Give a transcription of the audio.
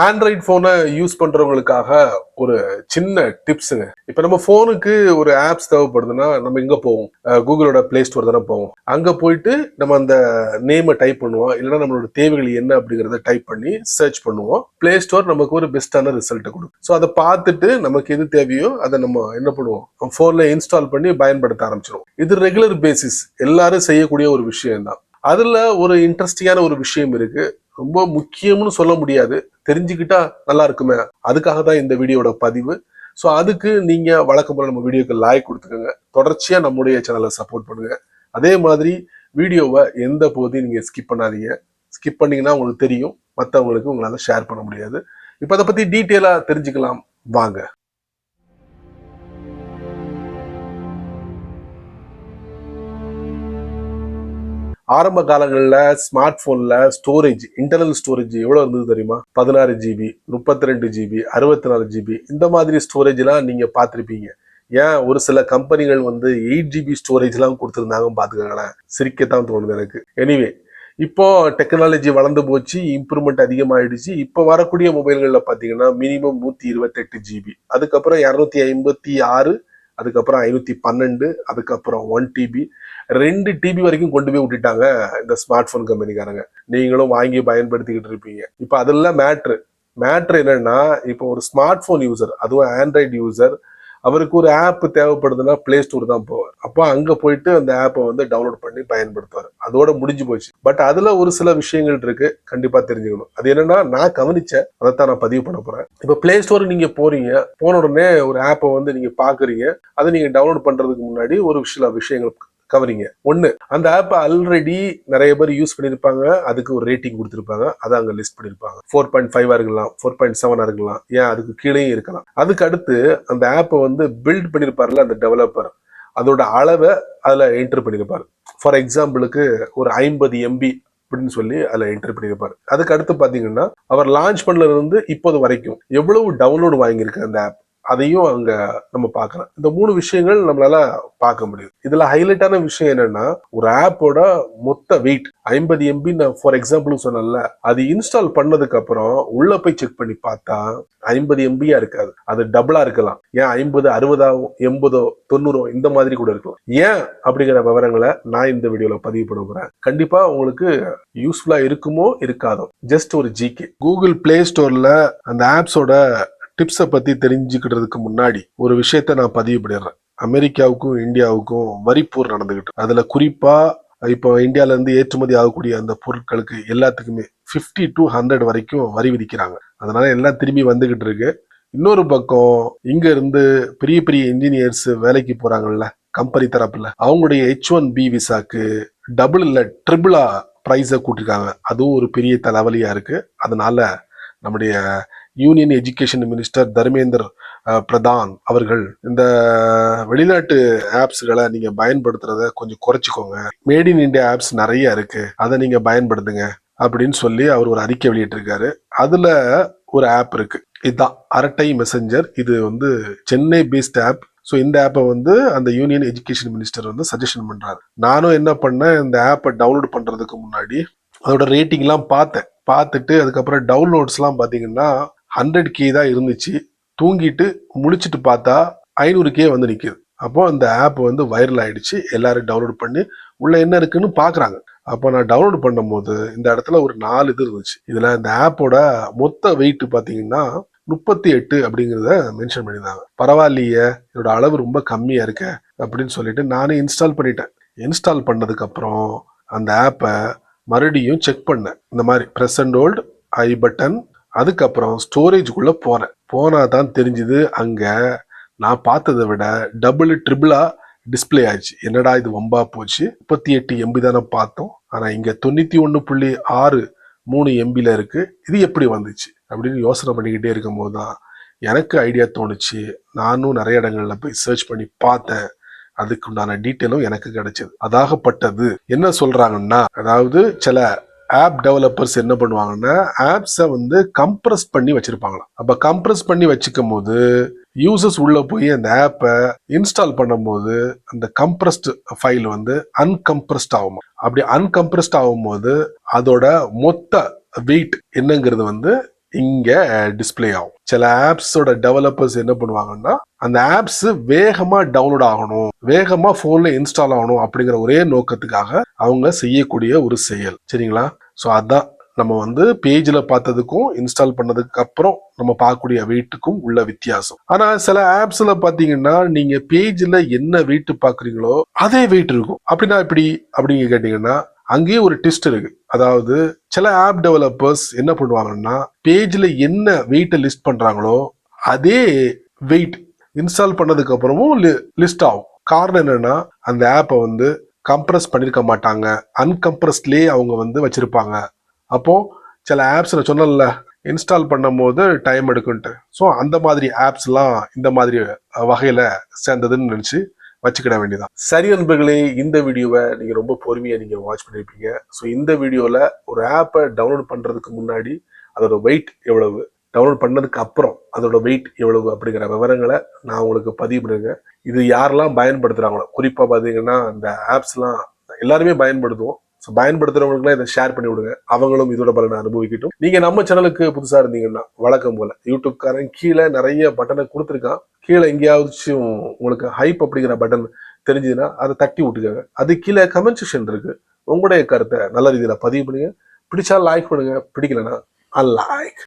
Android போனை use பண்றவங்களுக்காக ஒரு சின்ன டிப்ஸுங்க. இப்ப நம்ம போனுக்கு ஒரு ஆப்ஸ் தேவைப்படுதுன்னா நம்ம எங்க போவோம்? கூகுளோட பிளே ஸ்டோர் தானே போவோம். அங்க போயிட்டு நம்ம அந்த நேமை டைப் பண்ணுவோம், இல்லைன்னா நம்மளோட தேவைகள் என்ன அப்படிங்கறத டைப் பண்ணி சர்ச் பண்ணுவோம். பிளே ஸ்டோர் நமக்கு ஒரு பெஸ்டான ரிசல்ட் கொடுக்கும். ஸோ அதை பார்த்துட்டு நமக்கு எது தேவையோ அதை நம்ம என்ன பண்ணுவோம், போன்ல இன்ஸ்டால் பண்ணி பயன்படுத்த ஆரம்பிச்சிடும். இது ரெகுலர் பேசிஸ் எல்லாரும் செய்யக்கூடிய ஒரு விஷயம் தான். அதுல ஒரு இன்ட்ரெஸ்டிங்கான ஒரு விஷயம் இருக்கு. ரொம்ப முக்கியம்னு சொல்ல முடியாது, தெரிஞ்சுக்கிட்டா நல்லா இருக்குமே, அதுக்காக தான் இந்த வீடியோட பதிவு. ஸோ அதுக்கு நீங்க வழக்கம் போல நம்ம வீடியோக்கு லைக் கொடுத்துக்கோங்க, தொடர்ச்சியா நம்முடைய சேனலை சப்போர்ட் பண்ணுங்க. அதே மாதிரி வீடியோவை எந்த போதையும் நீங்க ஸ்கிப் பண்ணாதீங்க. ஸ்கிப் பண்ணீங்கன்னா உங்களுக்கு தெரியும், மற்றவங்களுக்கு உங்களால ஷேர் பண்ண முடியாது. இப்போ அதை பத்தி டீட்டெயிலா தெரிஞ்சுக்கலாம் வாங்க. ஆரம்ப காலங்களில் ஸ்மார்ட் போன்ல ஸ்டோரேஜ், இன்டர்னல் ஸ்டோரேஜ் எவ்வளவு இருந்தது தெரியுமா? 16 GB, 32 GB, 64 GB இந்த மாதிரி ஸ்டோரேஜ் எல்லாம் நீங்க பார்த்திருப்பீங்க. ஏன் ஒரு சில கம்பெனிகள் வந்து 8 GB ஸ்டோரேஜ் எல்லாம் கொடுத்துருந்தாங்க பாத்துக்கங்களேன். சிரிக்கத்தான் தோணுது எனக்கு. எனிவே, இப்போ டெக்னாலஜி வளர்ந்து போச்சு, இம்ப்ரூவ்மெண்ட் அதிகமாயிடுச்சு. இப்போ வரக்கூடிய மொபைல்கள்ல பாத்தீங்கன்னா மினிமம் 128 GB, அதுக்கப்புறம் 256, அதுக்கப்புறம் 512, அதுக்கப்புறம் 1 TB, 2 TB வரைக்கும் கொண்டு போய் விட்டுட்டாங்க இந்த ஸ்மார்ட் போன் கம்பெனிக்காரங்க. நீங்களும் வாங்கி பயன்படுத்திக்கிட்டு இருப்பீங்க. இப்போ அதெல்லாம் மேட்ரு என்னன்னா, இப்போ ஒரு ஸ்மார்ட் போன் யூசர், அதுவும் ஆண்ட்ராய்டு யூசர், அவருக்கு ஒரு ஆப் தேவைப்படுதுன்னா பிளே ஸ்டோர் தான் போவார். அப்போ அங்க போயிட்டு அந்த ஆப்பை வந்து டவுன்லோட் பண்ணி பயன்படுத்துவார். அதோட முடிஞ்சு போச்சு. பட் அதுல ஒரு சில விஷயங்கள் இருக்கு, கண்டிப்பா தெரிஞ்சுக்கணும். அது என்னன்னா, நான் கவனிச்சேன், அதைத்தான் நான் பதிவு பண்ண போறேன். இப்போ பிளே ஸ்டோர் நீங்க போறீங்க, போன உடனே ஒரு ஆப்பை வந்து நீங்க பாக்குறீங்க. அதை நீங்க டவுன்லோட் பண்றதுக்கு முன்னாடி ஒரு சில விஷயங்கள் கவனிங்க. ஒண்ணு, அந்த ஆப் ஆல்ரெடி நிறைய பேர் யூஸ் பண்ணிருப்பாங்க, அதுக்கு ஒரு ரேட்டிங் கொடுத்திருப்பாங்க, அதை அங்க லிஸ்ட் பண்ணிருப்பாங்க. 4.5 இருக்கலாம், 4.7 இருக்கலாம், ஏன் அதுக்கு கீழே இருக்கலாம். அதுக்கு அடுத்து அந்த ஆப்பை வந்து பில்ட் பண்ணிருப்பாருல அந்த டெவலப்பர், அதோட அளவை அதுல என்டர் பண்ணிருப்பாரு. ஃபார் எக்ஸாம்பிளுக்கு ஒரு 50 MB அப்படின்னு சொல்லி அதுல என்டர் பண்ணிருப்பாரு. அதுக்கு அடுத்து பாத்தீங்கன்னா அவர் லான்ச் பண்ணல இருந்து இப்போது வரைக்கும் எவ்வளவு டவுன்லோடு வாங்கியிருக்கு அந்த ஆப், அதையும் அங்க நம்ம பார்க்கலாம். இந்த 3 விஷயங்கள் நம்மளால பார்க்க முடியும். இதுல ஹைலைட்டான விஷயம் என்னன்னா, ஒரு ஆப்போட மொத்த வெயிட் 50 MB. நான் ஃபார் எக்ஸாம்பிள் சொன்னேன்ல, அது இன்ஸ்டால் பண்ணதுக்கு அப்புறம் உள்ள போய் செக் பண்ணி பார்த்தா 50 MB இருக்காது, அது டபுளா இருக்கலாம். ஏன் 50, 60, 80, 90 இந்த மாதிரி கூட இருக்கலாம். ஏன் அப்படிங்கிற விவரங்களை நான் இந்த வீடியோல பதிவு பண்ண போறேன். கண்டிப்பா உங்களுக்கு யூஸ்ஃபுல்லா இருக்குமோ இருக்காதோ, ஜஸ்ட் ஒரு ஜிகே. கூகுள் பிளே ஸ்டோர்ல அந்த ஆப்ஸோட டிப்ஸை பத்தி தெரிஞ்சுக்கிறதுக்கு முன்னாடி ஒரு விஷயத்த நான் பதிவு பண்ணிடுறேன். அமெரிக்காவுக்கும் இந்தியாவுக்கும் வரிப்போர் நடந்துகிட்டு, அதுல குறிப்பா இப்போ இந்தியால இருந்து ஏற்றுமதி ஆகக்கூடிய அந்த பொருட்களுக்கு எல்லாத்துக்குமே 50 to 100 வரைக்கும் வரி விதிக்கிறாங்க. அதனால எல்லாம் திரும்பி வந்துகிட்டு இருக்கு. இன்னொரு பக்கம் இங்க இருந்து பெரிய பெரிய இன்ஜினியர்ஸ் வேலைக்கு போறாங்கல்ல கம்பெனி தரப்புல, அவங்களுடைய H1B விசாக்கு டபுள் இல்ல ட்ரிபிளா பிரைஸை கூட்டிருக்காங்க. அதுவும் ஒரு பெரிய தலைவலியா இருக்கு. அதனால நம்முடைய union education minister Dharmendra Pradhan அவர்கள் இந்த வெளிநாட்டு ஆப்ஸ்களை நீங்க பயன்படுத்துறத கொஞ்சம் குறைச்சிக்கோங்க, மேட் இன் இந்தியா ஆப்ஸ் நிறைய இருக்கு, அதை நீங்க பயன்படுத்துங்க அப்படின்னு சொல்லி அவர் ஒரு அறிக்கை வெளியிட்டிருக்காரு. அதுல ஒரு ஆப் இருக்கு, இதுதான் அரட்டை மெசஞ்சர். இது வந்து சென்னை பேஸ்ட் ஆப். ஸோ இந்த ஆப்பை வந்து அந்த யூனியன் எஜுகேஷன் மினிஸ்டர் வந்து சஜஷன் பண்றாரு. நானும் என்ன பண்ணேன், இந்த ஆப்பை டவுன்லோட் பண்றதுக்கு முன்னாடி அதோட ரேட்டிங்லாம் பார்த்துட்டு அதுக்கப்புறம் டவுன்லோட்ஸ்லாம் பார்த்தீங்கன்னா 100K தான் இருந்துச்சு. தூங்கிட்டு முழிச்சிட்டு பார்த்தா 500K வந்து நிற்குது. அப்போ அந்த ஆப் வந்து வைரல் ஆயிடுச்சு, எல்லாரும் டவுன்லோட் பண்ணி உள்ள என்ன இருக்குன்னு பாக்குறாங்க. அப்போ நான் டவுன்லோட் பண்ணும் போது இந்த இடத்துல ஒரு 4 இது இருந்துச்சு. இதுல இந்த ஆப்போட மொத்த வெயிட் பாத்தீங்கன்னா 38 அப்படிங்கிறத மென்ஷன் பண்ணியிருந்தாங்க. பரவாயில்லையே, இதோட அளவு ரொம்ப கம்மியா இருக்க அப்படின்னு சொல்லிட்டு நானே இன்ஸ்டால் பண்ணிட்டேன். இன்ஸ்டால் பண்ணதுக்கு அப்புறம் அந்த ஆப்பை மறுபடியும் செக் பண்ணேன். இந்த மாதிரி press and hold, I button, அதுக்கப்புறம் ஸ்டோரேஜுக்குள்ள போனா தான் தெரிஞ்சுது, அங்க நான் பார்த்ததை விட டபுள் ட்ரிபிளா டிஸ்பிளே ஆயிடுச்சு. என்னடா இது வம்பா போச்சு, 38 MB தானே பார்த்தோம், ஆனா இங்க 91.63 MB இருக்கு, இது எப்படி வந்துச்சு அப்படின்னு யோசனை பண்ணிக்கிட்டே இருக்கும் போதுதான் எனக்கு ஐடியா தோணுச்சு. நானும் நிறைய இடங்கள்ல போய் சர்ச் பண்ணி பார்த்தேன், அதுக்குண்டான டீட்டெயிலும் எனக்கு கிடைச்சது. அதாகப்பட்டது என்ன சொல்றாங்கன்னா, அதாவது சில ஆப் டெவலப்பர்ஸ் என்ன பண்ணுவாங்கன்னா, ஆப்ஸை வந்து கம்ப்ரஸ் பண்ணி வச்சிருப்பாங்களாம். அப்ப கம்ப்ரஸ் பண்ணி வச்சுக்கும் போது யூசர்ஸ் உள்ள போய் அந்த ஆப்பை இன்ஸ்டால் பண்ணும் போது அந்த கம்ப்ரஸ்ட் ஃபைல் வந்து அன்கம்ப்ரஸ்ட் ஆகும். அப்படி அன்கம்ப்ரஸ்ட் ஆகும்போது அதோட மொத்த வெயிட் என்னங்கிறது வந்து இங்க டிஸ்பிளே ஆகும். சில ஆப்ஸோட டெவலப்பர்ஸ் என்ன பண்ணுவாங்கன்னா, அந்த ஆப்ஸ் வேகமா டவுன்லோட் ஆகணும், வேகமா போன்ல இன்ஸ்டால் ஆகணும் அப்படிங்கிற ஒரே நோக்கத்துக்காக அவங்க செய்யக்கூடிய ஒரு செயல். சரிங்களா? ஸோ அதான் நம்ம பேஜ்ல பார்த்ததுக்கும் இன்ஸ்டால் பண்ணதுக்கு அப்புறம் நம்ம பார்க்கக்கூடிய வெயிட்டுக்கும் உள்ள வித்தியாசம். ஆனா சில ஆப்ஸ்ல பாத்தீங்கன்னா நீங்க பேஜ்ல என்ன வெயிட் பாக்குறீங்களோ அதே வெயிட் இருக்கும். அப்படின்னா எப்படி அப்படிங்க கேட்டீங்கன்னா, அங்கேயே ஒரு ட்விஸ்ட் இருக்கு. அதாவது சில ஆப் டெவலப்பர்ஸ் என்ன பண்ணுவாங்கன்னா, பேஜ்ல என்ன வெயிட்டை லிஸ்ட் பண்றாங்களோ அதே வெயிட் இன்ஸ்டால் பண்ணதுக்கு அப்புறமும் லிஸ்ட் ஆகும். காரணம் என்னன்னா, அந்த ஆப்பை கம்ப்ரஸ் பண்ணிருக்க மாட்டாங்க, அன்கம்ப்ரஸ்ட்லயே அவங்க வச்சிருப்பாங்க. அப்போ சில ஆப்ஸ் சொன்னல இன்ஸ்டால் பண்ணும் போது டைம் எடுக்குன்ட்டு, ஸோ அந்த மாதிரி ஆப்ஸ்லாம் இந்த மாதிரி வகையில சேர்ந்ததுன்னு நினைச்சு வச்சுக்கிட வேண்டியதான். சரி நண்பர்களே, இந்த வீடியோவை நீங்க ரொம்ப பொறுமையா நீங்க வாட்ச் பண்ணிருப்பீங்க. ஸோ இந்த வீடியோல ஒரு ஆப்பை டவுன்லோட் பண்றதுக்கு முன்னாடி அதோட வெயிட் எவ்வளவு, டவுன்லோட் பண்ணதுக்கு அப்புறம் அதோட வெயிட் எவ்வளவு அப்படிங்கிற விவரங்களை நான் உங்களுக்கு பதிவு பண்ணுங்க. இது யாரெல்லாம் பயன்படுத்துறாங்களோ, குறிப்பா பாத்தீங்கன்னா இந்த ஆப்ஸ்லாம் எல்லாருமே பயன்படுத்துவோம். பயன்படுத்துறவங்களுக்குலாம் இதை ஷேர் பண்ணி விடுங்க, அவங்களும் இதோட பலனை அனுபவிக்கட்டும். நீங்க நம்ம சேனலுக்கு புதுசா இருந்தீங்கன்னா வழக்கம் போல யூடியூப்காரன் கீழே நிறைய பட்டனை கொடுத்துருக்கான், கீழே எங்கேயாச்சும் உங்களுக்கு ஹைப் அப்படிங்கிற பட்டன் தெரிஞ்சதுன்னா அதை தட்டி விட்டுக்காங்க. அது கீழே கமெண்ட் செக்ஷன் இருக்கு, உங்களுடைய கருத்தை நல்ல ரீதியில பதிவு பண்ணுங்க. பிடிச்சா லைக் பண்ணுங்க, பிடிக்கலன்னா அன்லைக்.